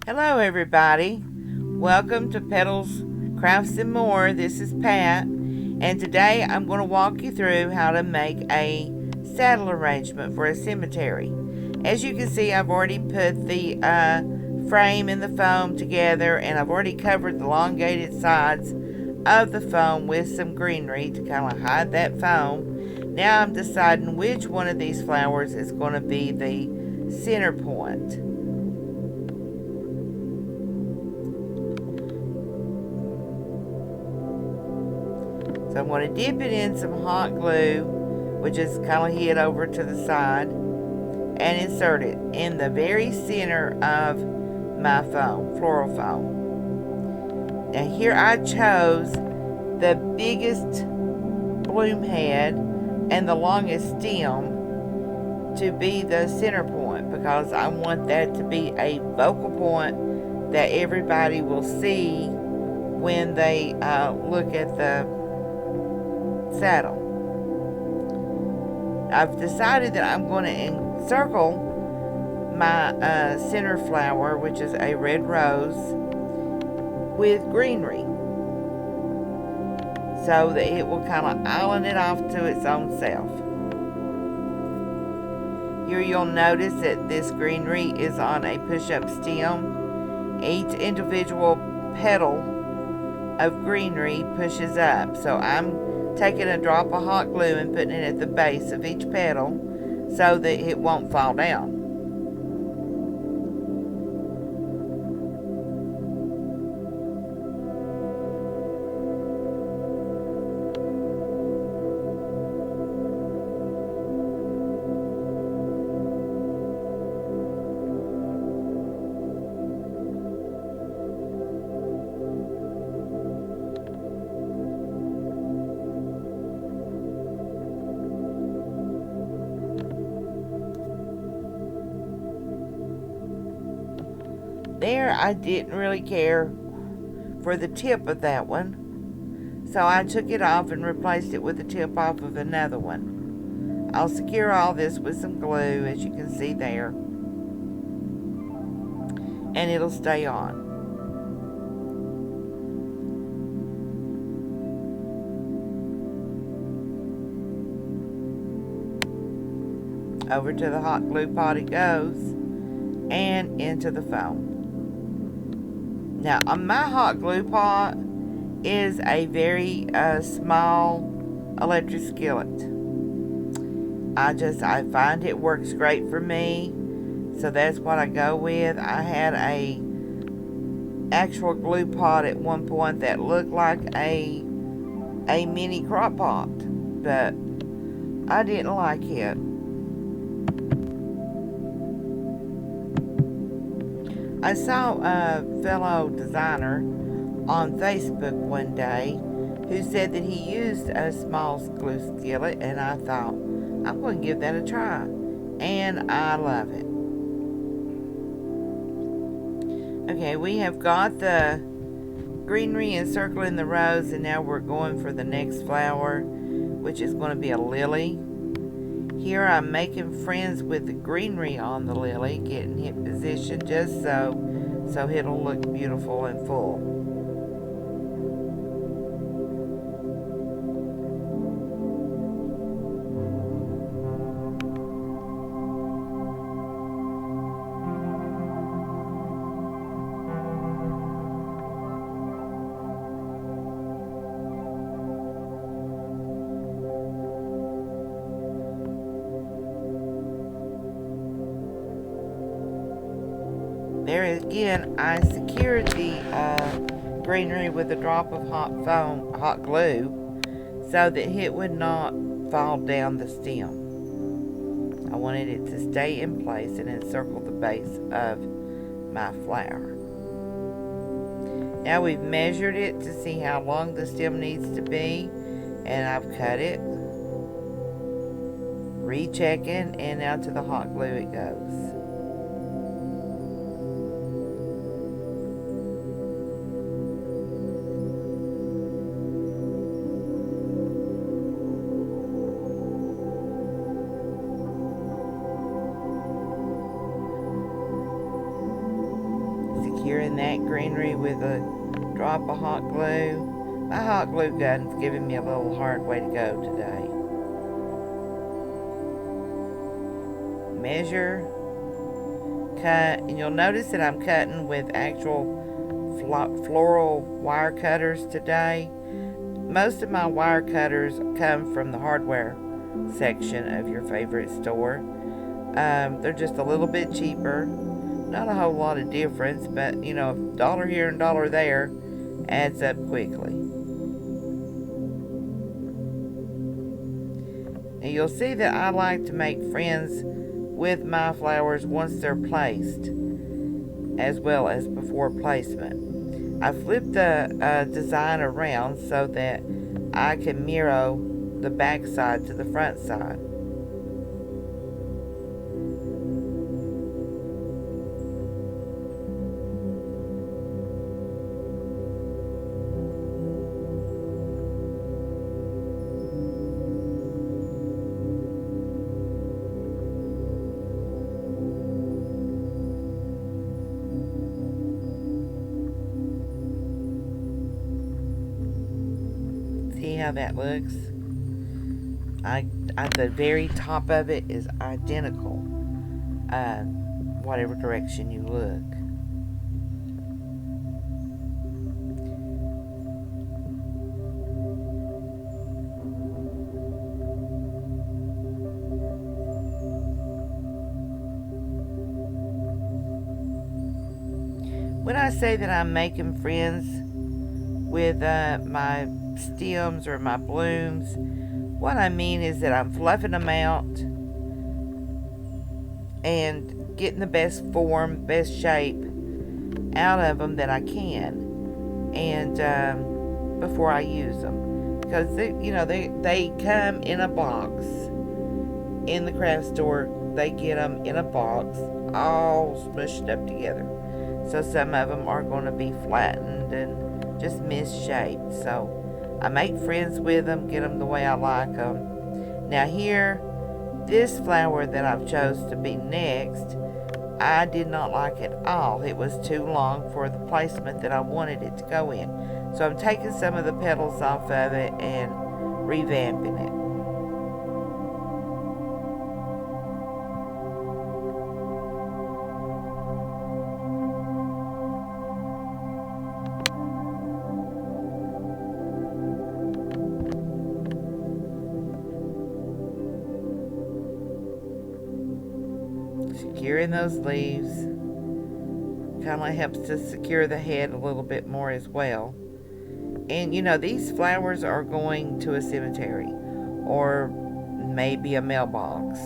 Hello everybody, welcome to Petals, Crafts and More. This is Pat, and today I'm going to walk you through how to make a saddle arrangement for a cemetery. As you can see, I've already put the frame and the foam together, and I've already covered the elongated sides of the foam with some greenery to kind of hide that foam. Now I'm deciding which one of these flowers is going to be the center point. So I'm going to dip it in some hot glue, which is kind of hid over to the side, and insert it in the very center of my foam, floral foam. Now here I chose the biggest bloom head and the longest stem to be the center point, because I want that to be a focal point that everybody will see when they look at the saddle. I've decided that I'm going to encircle my center flower, which is a red rose, with greenery, so that it will kind of island it off to its own self. Here you'll notice that this greenery is on a push-up stem. Each individual petal of greenery pushes up, so I'm taking a drop of hot glue and putting it at the base of each petal so that it won't fall down. There, I didn't really care for the tip of that one, so I took it off and replaced it with the tip off of another one. I'll secure all this with some glue, as you can see there, and it'll stay on. Over to the hot glue pot it goes, and into the foam. Now, my hot glue pot is a very small electric skillet. I find it works great for me, so that's what I go with. I had a actual glue pot at one point that looked like a mini crock pot, but I didn't like it. I saw a fellow designer on Facebook one day who said that he used a small glue skillet, and I thought, I'm going to give that a try, and I love it. Okay, we have got the greenery encircling the rose, and now we're going for the next flower, which is going to be a lily. Here I'm making friends with the greenery on the lily, getting it positioned just so it'll look beautiful and full. There again, I secured the greenery with a drop of hot glue, so that it would not fall down the stem. I wanted it to stay in place and encircle the base of my flower. Now we've measured it to see how long the stem needs to be, and I've cut it, rechecking, and now to the hot glue it goes. securing that greenery with a drop of hot glue. My hot glue gun's giving me a little hard way to go today. Measure, cut, and you'll notice that I'm cutting with actual floral wire cutters today. Most of my wire cutters come from the hardware section of your favorite store. They're just a little bit cheaper. Not a whole lot of difference, but you know, a dollar here and dollar there adds up quickly. Now you'll see that I like to make friends with my flowers once they're placed, as well as before placement. I flip the design around so that I can mirror the back side to the front side. See how that looks? The very top of it is identical, whatever direction you look. When I say that I'm making friends with my stems or my blooms, what I mean is that I'm fluffing them out and getting the best form, best shape out of them that I can, and before I use them, because they come in a box in the craft store. They get them in a box, all smushed up together. So some of them are going to be flattened and just misshaped. So I make friends with them, get them the way I like them. Now here, this flower that I've chose to be next, I did not like at all. It was too long for the placement that I wanted it to go in. So I'm taking some of the petals off of it and revamping it. Securing those leaves kind of helps to secure the head a little bit more as well. And you know, these flowers are going to a cemetery or maybe a mailbox,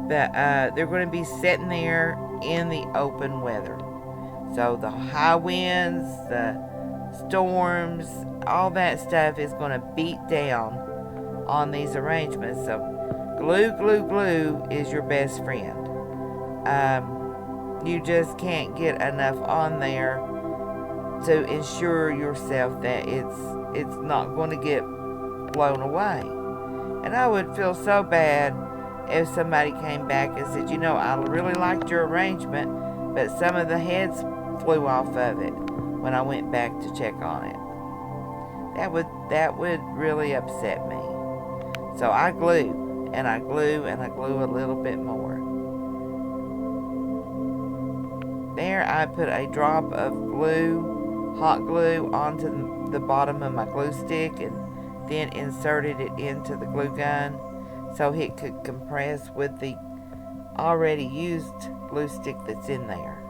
but they're going to be sitting there in the open weather. So the high winds, the storms, all that stuff is going to beat down on these arrangements. So glue, glue, glue is your best friend. You just can't get enough on there to ensure yourself that it's not going to get blown away. And I would feel so bad if somebody came back and said, you know, I really liked your arrangement, but some of the heads flew off of it when I went back to check on it. That would really upset me. So I glue, and I glue, and I glue a little bit more. There I put a drop of glue, hot glue, onto the bottom of my glue stick, and then inserted it into the glue gun so it could compress with the already used glue stick that's in there.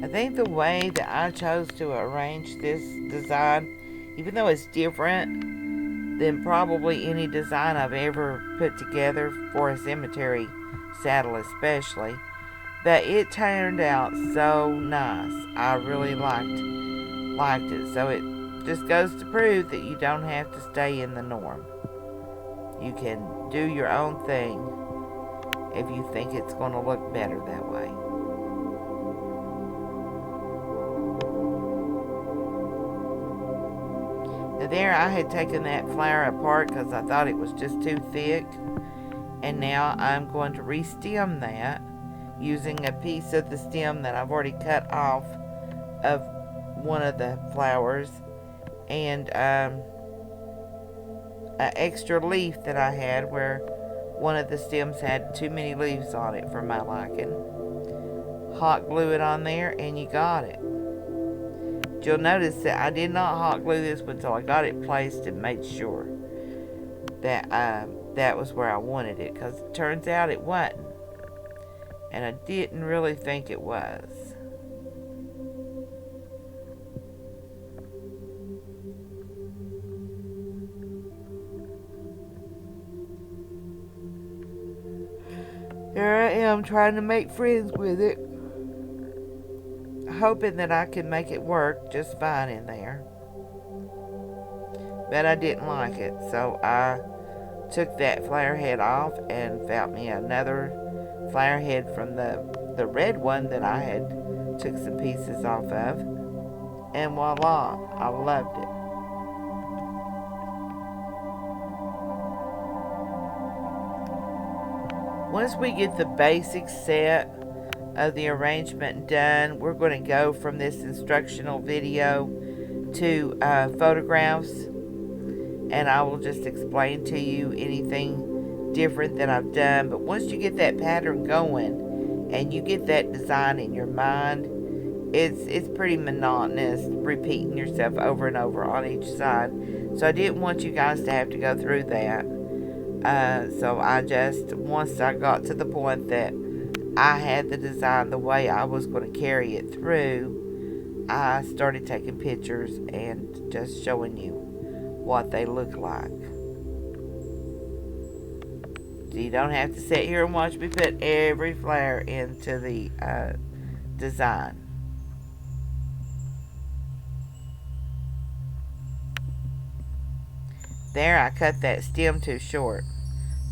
I think the way that I chose to arrange this design, even though it's different than probably any design I've ever put together for a cemetery saddle especially, but it turned out so nice. I really liked it. So it just goes to prove that you don't have to stay in the norm. You can do your own thing if you think it's going to look better that way. Now there I had taken that flower apart because I thought it was just too thick. And now I'm going to re-stem that using a piece of the stem that I've already cut off of one of the flowers, and an extra leaf that I had where one of the stems had too many leaves on it for my liking. Hot glue it on there and you got it. You'll notice that I did not hot glue this one until I got it placed and made sure that that was where I wanted it, because it turns out it wasn't, and I didn't really think it was. Here I am trying to make friends with it, hoping that I can make it work just fine in there. But I didn't like it, so I took that flower head off and found me another flower head from the red one that I had took some pieces off of, and voila, I loved it. Once we get the basic set of the arrangement done, we're going to go from this instructional video to photographs, and I will just explain to you anything different that I've done. But once you get that pattern going and you get that design in your mind, it's pretty monotonous repeating yourself over and over on each side. So I didn't want you guys to have to go through that. So I just, once I got to the point that I had the design the way I was going to carry it through, I started taking pictures and just showing you what they look like. So you don't have to sit here and watch me put every flower into the design. There, I cut that stem too short,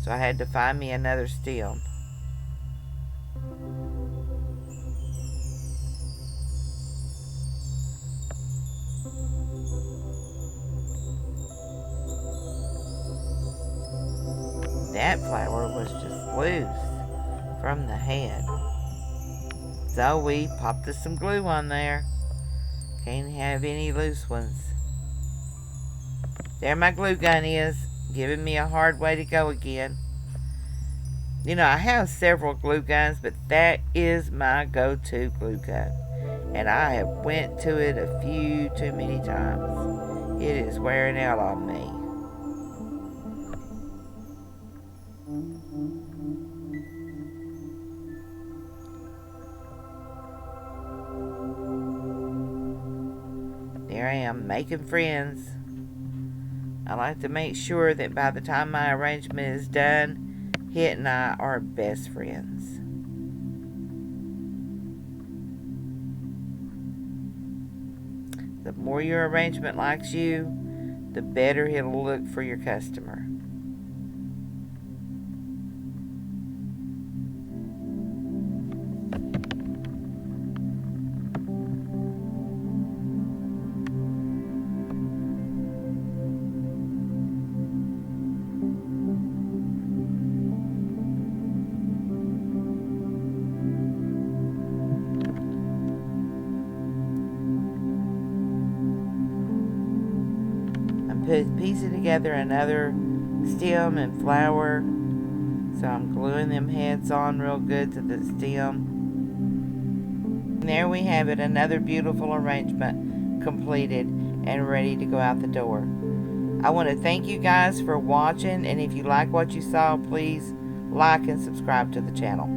so I had to find me another stem. That flower was just loose from the head, so we popped some glue on there. Can't have any loose ones. There my glue gun is, giving me a hard way to go again. You know, I have several glue guns, but that is my go-to glue gun. And I have went to it a few too many times. It is wearing out on me. There I am, making friends. I like to make sure that by the time my arrangement is done, Hit and I are best friends. The more your arrangement likes you, the better it'll look for your customer. Piecing together another stem and flower, so I'm gluing them heads on real good to the stem. And there we have it, another beautiful arrangement completed and ready to go out the door. I want to thank you guys for watching, and if you like what you saw, please like and subscribe to the channel.